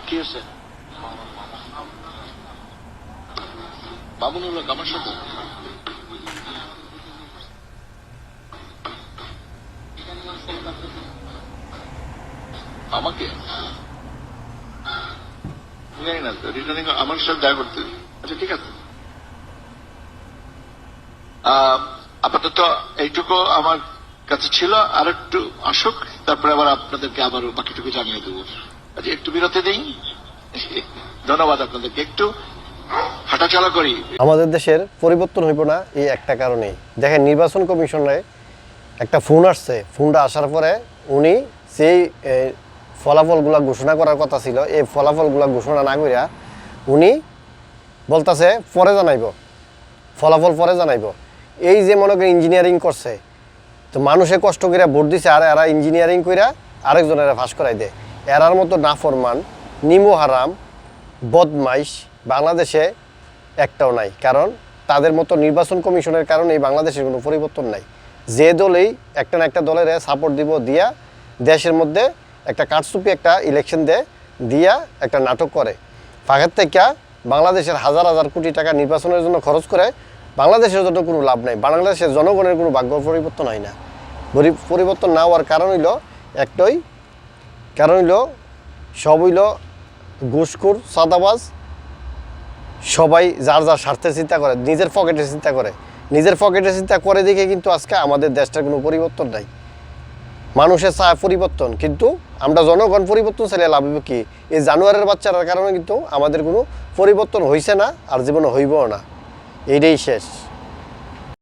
কি আছে মামুনুল হক আমার সাথে আমাকে জানি না তো রিটার্নিং আমার সাথে দেখা করতে। আচ্ছা ঠিক আছে, আপাতত এইটুকু আমার কাছে ছিল। আর একটু আসুক, তারপরে আবার আপনাদেরকে আবার বাকিটুকু জানিয়ে দেবো। আচ্ছা একটু বিরতি দেই। ধন্যবাদ আপনাদেরকে। একটু হাঁটাচলা করি। আমাদের দেশের পরিবর্তন হইব না এই একটা কারণেই। দেখেন, নির্বাচন কমিশনে একটা ফোন আসছে, ফোনটা আসার পরে উনি সেই ফলাফলগুলা ঘোষণা করার কথা ছিল, এই ফলাফলগুলা ঘোষণা না করিয়া উনি বলতেছে পরে জানাইব, ফলাফল পরে জানাইব। এই যে মনে করেন ইঞ্জিনিয়ারিং করছে, তো মানুষে কষ্ট করে ভোট দিছে, আর এরা ইঞ্জিনিয়ারিং কইরা আরেকজনের ফাঁস করাই দেয়। এরার মতো নাফরমান, নিমো হারাম, বদমাইশ বাংলাদেশে একটাও নাই। কারণ তাদের মতো নির্বাচন কমিশনের কারণে এই বাংলাদেশের কোনো পরিবর্তন নাই। যে দলেই একটা না একটা দলের সাপোর্ট দিব, দিয়া দেশের মধ্যে একটা কারচুপি একটা ইলেকশন দিয়া একটা নাটক করে। ফাঁকের থেকে বাংলাদেশের হাজার হাজার কোটি টাকা নির্বাচনের জন্য খরচ করে বাংলাদেশের জন্য কোনো লাভ নাই। বাংলাদেশের জনগণের কোনো ভাগ্য পরিবর্তন হয় না। পরিবর্তন না হওয়ার কারণ হইল একটাই, কারণ হইল সব হইল ঘুষখোর, সাদাবাজ। সবাই যার যার স্বার্থের চিন্তা করে, নিজের পকেটের চিন্তা করে। নিজের পকেটের চিন্তা করে দেখে কিন্তু আজকে আমাদের দেশটার কোনো পরিবর্তন নাই। মানুষের চায় পরিবর্তন, কিন্তু আমরা জনগণ পরিবর্তন চাইলে লাভ হবে কি? এই জানুয়ারির বাচ্চার কারণে কিন্তু আমাদের কোনো পরিবর্তন হয়েছে না, আর জীবনে হইবও না। এইটাই শেষ।